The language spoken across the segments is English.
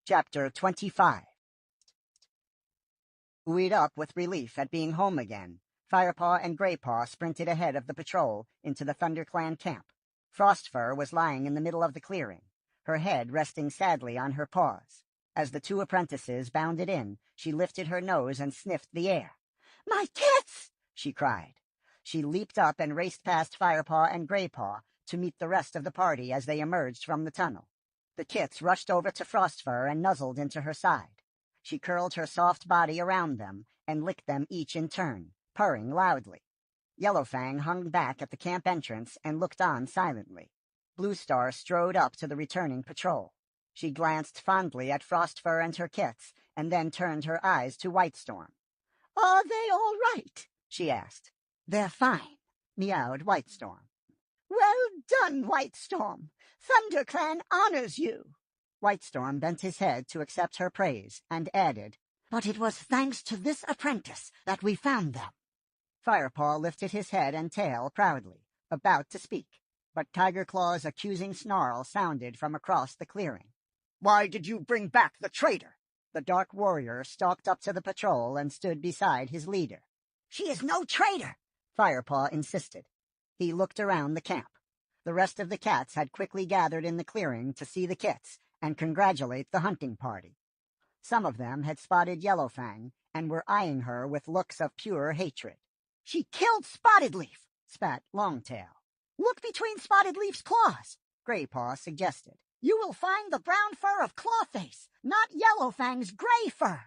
Chapter 25. Buoyed up with relief at being home again, Firepaw and Graypaw sprinted ahead of the patrol into the ThunderClan camp. Frostfur was lying in the middle of the clearing, her head resting sadly on her paws. As the two apprentices bounded in, she lifted her nose and sniffed the air. "My kits!" she cried. She leaped up and raced past Firepaw and Graypaw to meet the rest of the party as they emerged from the tunnel. The kits rushed over to Frostfur and nuzzled into her side. She curled her soft body around them and licked them each in turn, purring loudly. Yellowfang hung back at the camp entrance and looked on silently. Bluestar strode up to the returning patrol. She glanced fondly at Frostfur and her kits, and then turned her eyes to Whitestorm. "Are they all right?" she asked. "They're fine," meowed Whitestorm. "Well done, Whitestorm. ThunderClan honors you." Whitestorm bent his head to accept her praise, and added, "But it was thanks to this apprentice that we found them." Firepaw lifted his head and tail proudly, about to speak, but Tigerclaw's accusing snarl sounded from across the clearing. "Why did you bring back the traitor?" The dark warrior stalked up to the patrol and stood beside his leader. "She is no traitor," Firepaw insisted. He looked around the camp. The rest of the cats had quickly gathered in the clearing to see the kits and congratulate the hunting party. Some of them had spotted Yellowfang and were eyeing her with looks of pure hatred. "She killed Spotted Leaf," spat Longtail. "Look between Spotted Leaf's claws," Graypaw suggested. "You will find the brown fur of Clawface, not Yellowfang's gray fur."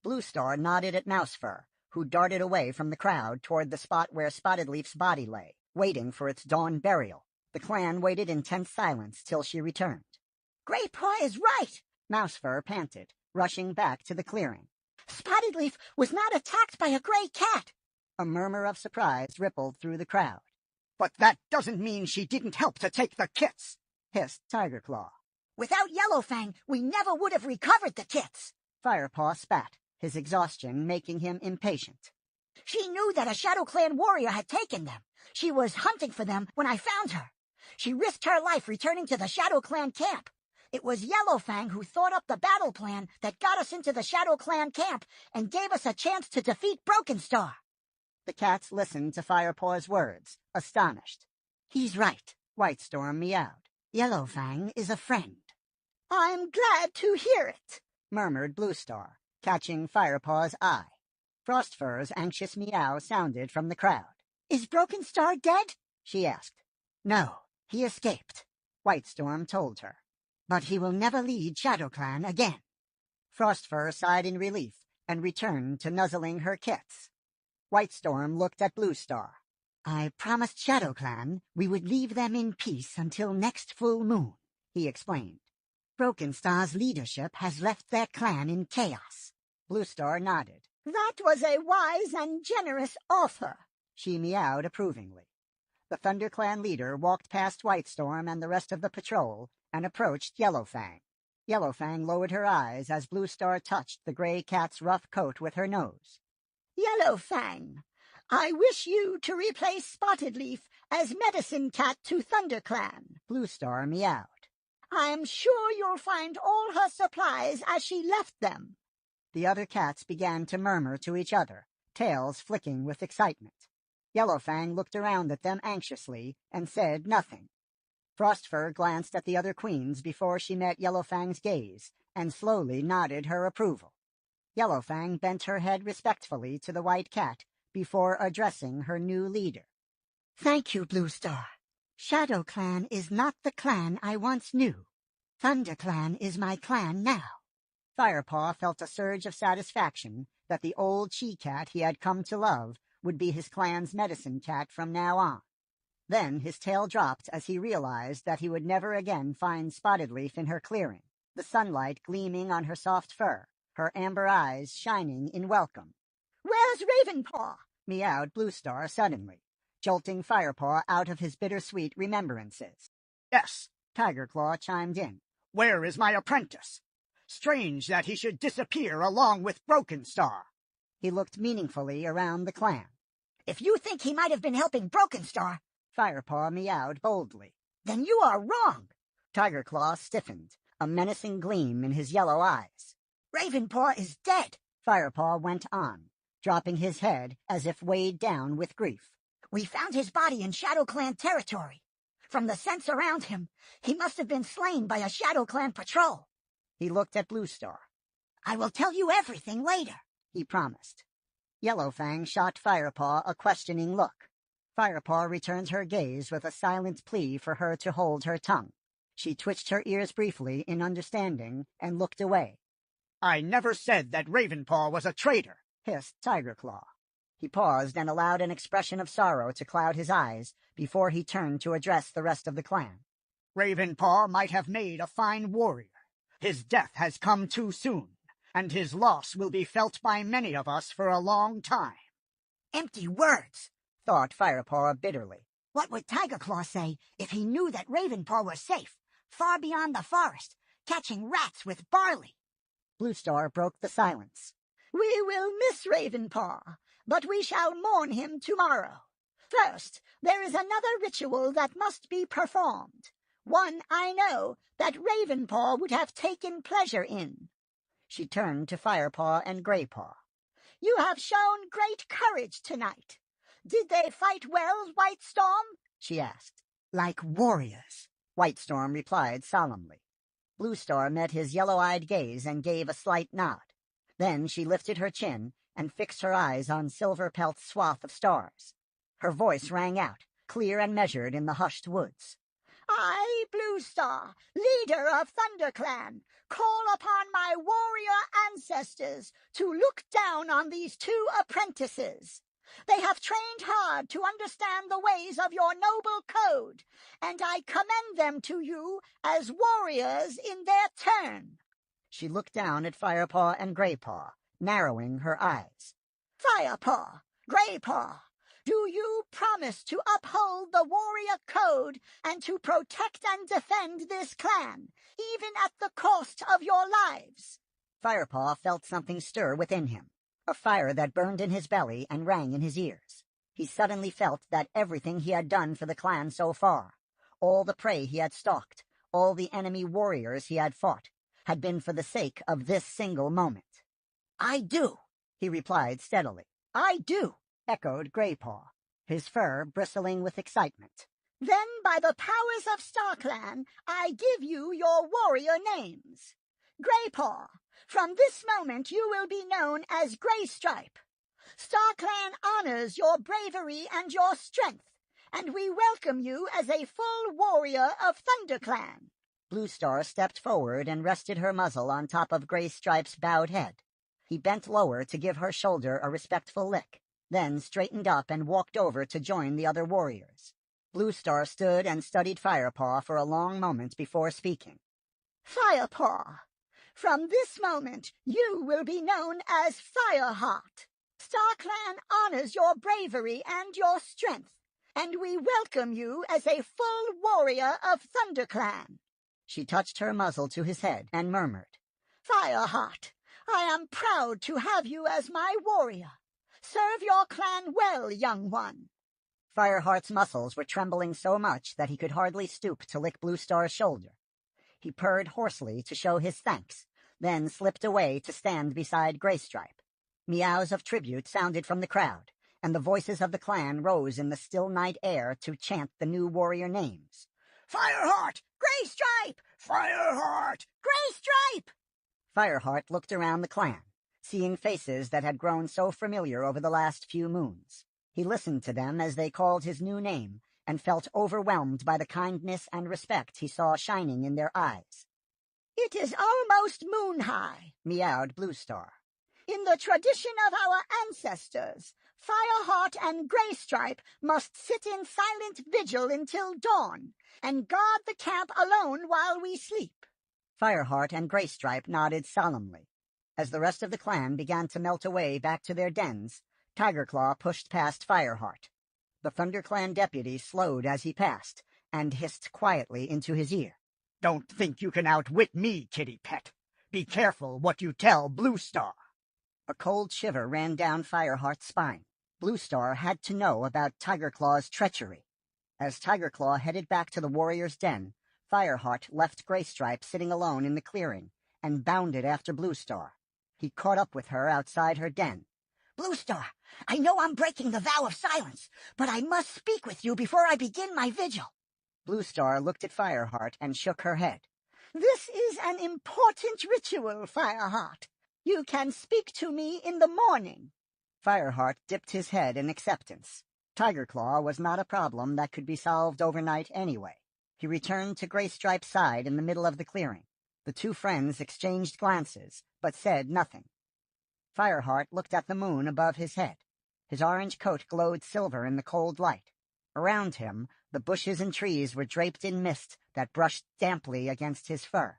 Bluestar nodded at Mousefur, who darted away from the crowd toward the spot where Spotted Leaf's body lay, waiting for its dawn burial. The clan waited in tense silence till she returned. "Graypaw is right," Mousefur panted, rushing back to the clearing. "Spotted Leaf was not attacked by a gray cat." A murmur of surprise rippled through the crowd. "But that doesn't mean she didn't help to take the kits," hissed Tigerclaw. "Without Yellowfang, we never would have recovered the kits," Firepaw spat, his exhaustion making him impatient. "She knew that a ShadowClan warrior had taken them. She was hunting for them when I found her. She risked her life returning to the ShadowClan camp. It was Yellowfang who thought up the battle plan that got us into the ShadowClan camp and gave us a chance to defeat Brokenstar." The cats listened to Firepaw's words, astonished. "He's right," Whitestorm meowed. "Yellowfang is a friend." "I'm glad to hear it," murmured Bluestar, catching Firepaw's eye. Frostfur's anxious meow sounded from the crowd. "Is Brokenstar dead?" she asked. "No, he escaped," Whitestorm told her. "But he will never lead ShadowClan again." Frostfur sighed in relief and returned to nuzzling her kits. Whitestorm looked at Bluestar. "I promised ShadowClan we would leave them in peace until next full moon," he explained. "Brokenstar's leadership has left their clan in chaos." Bluestar nodded. "That was a wise and generous offer," she meowed approvingly. The ThunderClan leader walked past Whitestorm and the rest of the patrol and approached Yellowfang. Yellowfang lowered her eyes as Bluestar touched the gray cat's rough coat with her nose. "Yellowfang, I wish you to replace Spotted Leaf as medicine cat to ThunderClan," Bluestar meowed. "I am sure you'll find all her supplies as she left them." The other cats began to murmur to each other, tails flicking with excitement. Yellowfang looked around at them anxiously and said nothing. Frostfur glanced at the other queens before she met Yellowfang's gaze and slowly nodded her approval. Yellowfang bent her head respectfully to the white cat before addressing her new leader. "Thank you, Bluestar. ShadowClan is not the clan I once knew. ThunderClan is my clan now." Firepaw felt a surge of satisfaction that the old she-cat he had come to love would be his clan's medicine cat from now on. Then his tail dropped as he realized that he would never again find Spotted Leaf in her clearing, the sunlight gleaming on her soft fur, her amber eyes shining in welcome. "Where's Ravenpaw?" meowed Bluestar suddenly, jolting Firepaw out of his bittersweet remembrances. "Yes," Tigerclaw chimed in. "Where is my apprentice? Strange that he should disappear along with Brokenstar." He looked meaningfully around the clan. "If you think he might have been helping Brokenstar," Firepaw meowed boldly, "then you are wrong." Tigerclaw stiffened, a menacing gleam in his yellow eyes. "Ravenpaw is dead," Firepaw went on, dropping his head as if weighed down with grief. "We found his body in ShadowClan territory. From the scents around him, he must have been slain by a ShadowClan patrol." He looked at Bluestar. "I will tell you everything later," he promised. Yellowfang shot Firepaw a questioning look. Firepaw returned her gaze with a silent plea for her to hold her tongue. She twitched her ears briefly in understanding and looked away. "I never said that Ravenpaw was a traitor," hissed Tigerclaw. He paused and allowed an expression of sorrow to cloud his eyes before he turned to address the rest of the clan. "Ravenpaw might have made a fine warrior. His death has come too soon, and his loss will be felt by many of us for a long time." "Empty words," thought Firepaw bitterly. "What would Tigerclaw say if he knew that Ravenpaw was safe, far beyond the forest, catching rats with barley?" Bluestar broke the silence. "We will miss Ravenpaw, but we shall mourn him tomorrow. First, there is another ritual that must be performed, one I know that Ravenpaw would have taken pleasure in." She turned to Firepaw and Graypaw. "You have shown great courage tonight. Did they fight well, Whitestorm?" she asked. "Like warriors," Whitestorm replied solemnly. Bluestar met his yellow-eyed gaze and gave a slight nod. Then she lifted her chin and fixed her eyes on Silverpelt's swath of stars. Her voice rang out, clear and measured in the hushed woods. "I, Bluestar, leader of ThunderClan, call upon my warrior ancestors to look down on these two apprentices. They have trained hard to understand the ways of your noble code, and I commend them to you as warriors in their turn." She looked down at Firepaw and Graypaw, narrowing her eyes. "Firepaw, Graypaw, do you promise to uphold the warrior code and to protect and defend this clan, even at the cost of your lives?" Firepaw felt something stir within him, a fire that burned in his belly and rang in his ears. He suddenly felt that everything he had done for the clan so far, all the prey he had stalked, all the enemy warriors he had fought, had been for the sake of this single moment. "I do," he replied steadily. "I do," echoed Graypaw, his fur bristling with excitement. "Then by the powers of StarClan, I give you your warrior names. Graypaw, from this moment you will be known as Graystripe. StarClan honors your bravery and your strength, and we welcome you as a full warrior of ThunderClan." Bluestar stepped forward and rested her muzzle on top of Graystripe's bowed head. He bent lower to give her shoulder a respectful lick, then straightened up and walked over to join the other warriors. Bluestar stood and studied Firepaw for a long moment before speaking. "Firepaw, from this moment you will be known as Fireheart. StarClan honors your bravery and your strength, and we welcome you as a full warrior of ThunderClan." She touched her muzzle to his head and murmured, "Fireheart, I am proud to have you as my warrior. Serve your clan well, young one." Fireheart's muscles were trembling so much that he could hardly stoop to lick Bluestar's shoulder. He purred hoarsely to show his thanks, then slipped away to stand beside Graystripe. Meows of tribute sounded from the crowd, and the voices of the clan rose in the still night air to chant the new warrior names. "Fireheart! Graystripe! Fireheart! Graystripe!" Fireheart looked around the clan, seeing faces that had grown so familiar over the last few moons. He listened to them as they called his new name and felt overwhelmed by the kindness and respect he saw shining in their eyes. "It is almost moon-high," meowed Bluestar. "In the tradition of our ancestors, Fireheart and Graystripe must sit in silent vigil until dawn and guard the camp alone while we sleep." Fireheart and Graystripe nodded solemnly. As the rest of the clan began to melt away back to their dens, Tigerclaw pushed past Fireheart. The ThunderClan deputy slowed as he passed and hissed quietly into his ear. "Don't think you can outwit me, kitty pet. Be careful what you tell Bluestar." A cold shiver ran down Fireheart's spine. Bluestar had to know about Tigerclaw's treachery. As Tigerclaw headed back to the warrior's den, Fireheart left Graystripe sitting alone in the clearing and bounded after Bluestar. He caught up with her outside her den. Bluestar, I know I'm breaking the vow of silence, but I must speak with you before I begin my vigil. Bluestar looked at Fireheart and shook her head. This is an important ritual, Fireheart. You can speak to me in the morning. Fireheart dipped his head in acceptance. Tigerclaw was not a problem that could be solved overnight anyway. He returned to Graystripe's side in the middle of the clearing. The two friends exchanged glances, but said nothing. Fireheart looked at the moon above his head. His orange coat glowed silver in the cold light. Around him, the bushes and trees were draped in mist that brushed damply against his fur.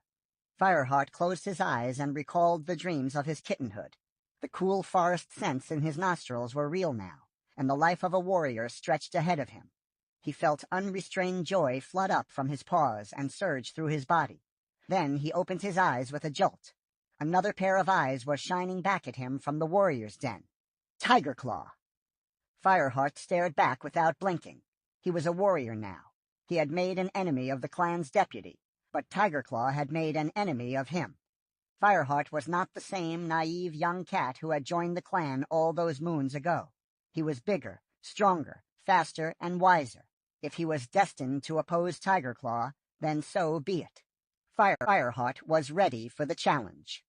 Fireheart closed his eyes and recalled the dreams of his kittenhood. The cool forest scents in his nostrils were real now, and the life of a warrior stretched ahead of him. He felt unrestrained joy flood up from his paws and surge through his body. Then he opened his eyes with a jolt. Another pair of eyes was shining back at him from the warrior's den. Tigerclaw! Fireheart stared back without blinking. He was a warrior now. He had made an enemy of the clan's deputy, but Tigerclaw had made an enemy of him. Fireheart was not the same naive young cat who had joined the clan all those moons ago. He was bigger, stronger, faster, and wiser. If he was destined to oppose Tigerclaw, then so be it. Fireheart was ready for the challenge.